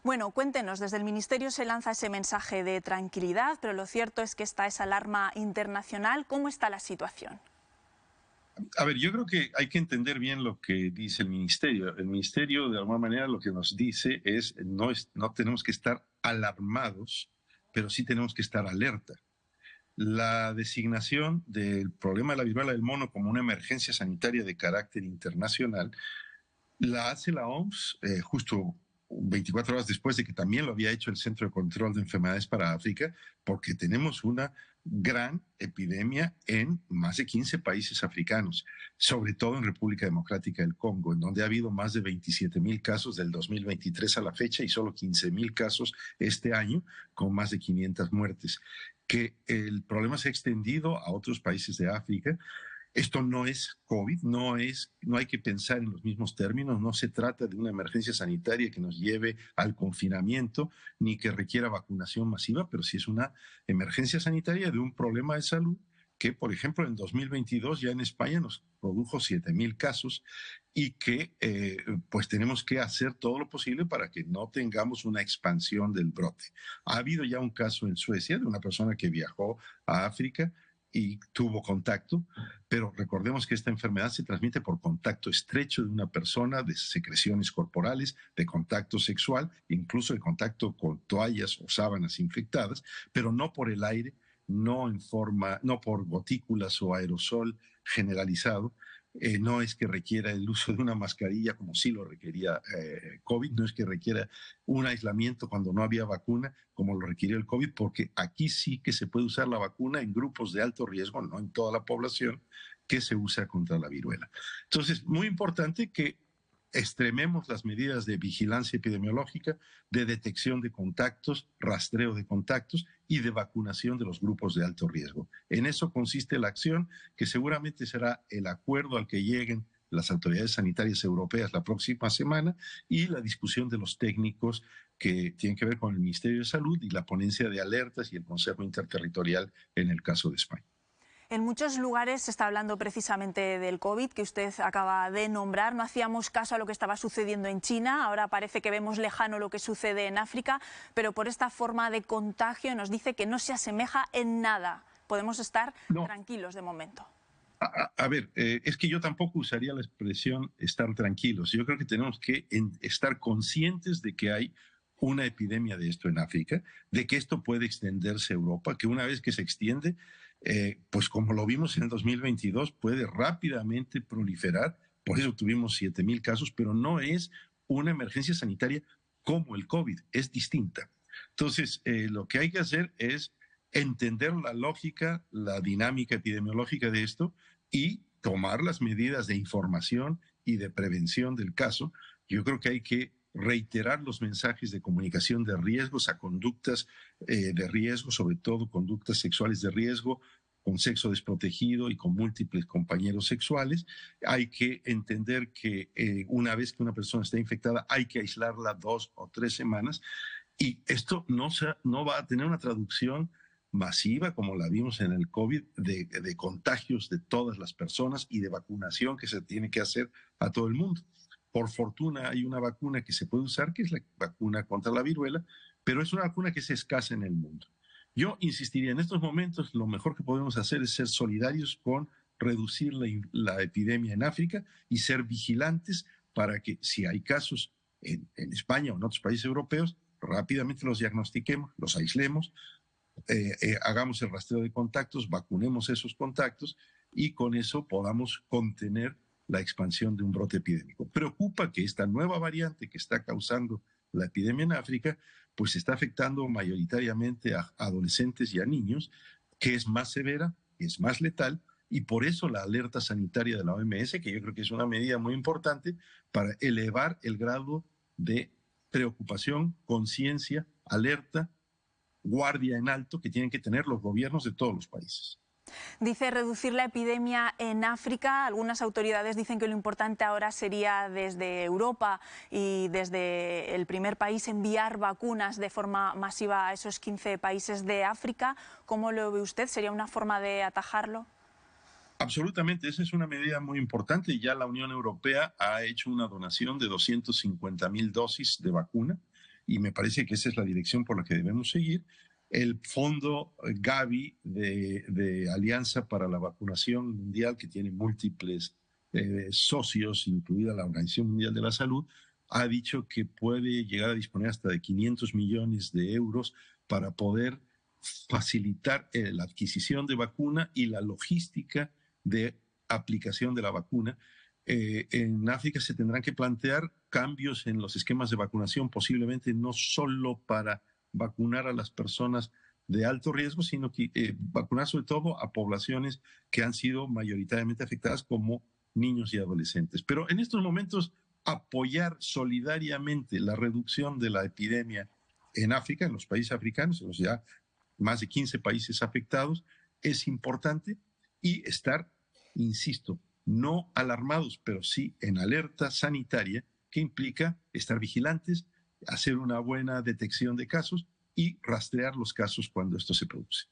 Bueno, cuéntenos, desde el Ministerio se lanza ese mensaje de tranquilidad, pero lo cierto es que está esa alarma internacional. ¿Cómo está la situación? A ver, yo creo que hay que entender bien lo que dice el ministerio. El ministerio, de alguna manera, lo que nos dice no tenemos que estar alarmados, pero sí tenemos que estar alerta. La designación del problema de la viruela del mono como una emergencia sanitaria de carácter internacional la hace la OMS justo 24 horas después de que también lo había hecho el Centro de Control de Enfermedades para África, porque tenemos una gran epidemia en más de 15 países africanos, sobre todo en República Democrática del Congo, en donde ha habido más de 27,000 casos del 2023 a la fecha y solo 15,000 casos este año, con más de 500 muertes. Que el problema se ha extendido a otros países de África. Esto no es COVID, no hay que pensar en los mismos términos, no se trata de una emergencia sanitaria que nos lleve al confinamiento ni que requiera vacunación masiva, pero sí es una emergencia sanitaria de un problema de salud que, por ejemplo, en 2022 ya en España nos produjo 7,000 casos y que pues tenemos que hacer todo lo posible para que no tengamos una expansión del brote. Ha habido ya un caso en Suecia de una persona que viajó a África y tuvo contacto, pero recordemos que esta enfermedad se transmite por contacto estrecho de una persona, de secreciones corporales, de contacto sexual, incluso de contacto con toallas o sábanas infectadas, pero no por el aire, no por gotículas o aerosol generalizado. No es que requiera el uso de una mascarilla como sí lo requería COVID, no es que requiera un aislamiento cuando no había vacuna como lo requirió el COVID, porque aquí sí que se puede usar la vacuna en grupos de alto riesgo, no en toda la población, que se usa contra la viruela. Entonces, muy importante que extrememos las medidas de vigilancia epidemiológica, de detección de contactos, rastreo de contactos y de vacunación de los grupos de alto riesgo. En eso consiste la acción, que seguramente será el acuerdo al que lleguen las autoridades sanitarias europeas la próxima semana y la discusión de los técnicos que tienen que ver con el Ministerio de Salud y la ponencia de alertas y el Consejo Interterritorial en el caso de España. En muchos lugares se está hablando precisamente del COVID, que usted acaba de nombrar. No hacíamos caso a lo que estaba sucediendo en China, ahora parece que vemos lejano lo que sucede en África, pero por esta forma de contagio nos dice que no se asemeja en nada. Podemos estar No, tranquilos de momento. a ver, es que yo tampoco usaría la expresión estar tranquilos. Yo creo que tenemos que estar conscientes de que hay una epidemia de esto en África, de que esto puede extenderse a Europa, que una vez que se extiende, pues como lo vimos en el 2022, puede rápidamente proliferar. Por eso tuvimos 7,000 casos, pero no es una emergencia sanitaria como el COVID, es distinta. Entonces, lo que hay que hacer es entender la lógica, la dinámica epidemiológica de esto y tomar las medidas de información y de prevención del caso. Yo creo que hay que reiterar los mensajes de comunicación de riesgos a conductas de riesgo, sobre todo conductas sexuales de riesgo, con sexo desprotegido y con múltiples compañeros sexuales. Hay que entender que una vez que una persona está infectada hay que aislarla 2 o 3 semanas y esto no va a tener una traducción masiva, como la vimos en el COVID, de contagios de todas las personas y de vacunación que se tiene que hacer a todo el mundo. Por fortuna hay una vacuna que se puede usar, que es la vacuna contra la viruela, pero es una vacuna que es escasa en el mundo. Yo insistiría, en estos momentos lo mejor que podemos hacer es ser solidarios con reducir la epidemia en África y ser vigilantes para que si hay casos en España o en otros países europeos, rápidamente los diagnostiquemos, los aislemos, hagamos el rastreo de contactos, vacunemos esos contactos y con eso podamos contener la expansión de un brote epidémico. Preocupa que esta nueva variante que está causando la epidemia en África, pues está afectando mayoritariamente a adolescentes y a niños, que es más severa, es más letal, y por eso la alerta sanitaria de la OMS, que yo creo que es una medida muy importante para elevar el grado de preocupación, conciencia, alerta, guardia en alto que tienen que tener los gobiernos de todos los países. Dice reducir la epidemia en África. Algunas autoridades dicen que lo importante ahora sería desde Europa y desde el primer país enviar vacunas de forma masiva a esos 15 países de África. ¿Cómo lo ve usted? ¿Sería una forma de atajarlo? Absolutamente, esa es una medida muy importante. Ya la Unión Europea ha hecho una donación de 250,000 dosis de vacuna y me parece que esa es la dirección por la que debemos seguir. El fondo Gavi de Alianza para la Vacunación Mundial, que tiene múltiples socios, incluida la Organización Mundial de la Salud, ha dicho que puede llegar a disponer hasta de 500 millones de euros para poder facilitar la adquisición de vacuna y la logística de aplicación de la vacuna. En África se tendrán que plantear cambios en los esquemas de vacunación, posiblemente no solo para vacunar a las personas de alto riesgo, sino que vacunar sobre todo a poblaciones que han sido mayoritariamente afectadas como niños y adolescentes. Pero en estos momentos apoyar solidariamente la reducción de la epidemia en África, en los países africanos, en los ya más de 15 países afectados, es importante, y estar, insisto, no alarmados, pero sí en alerta sanitaria, que implica estar vigilantes, hacer una buena detección de casos y rastrear los casos cuando esto se produce.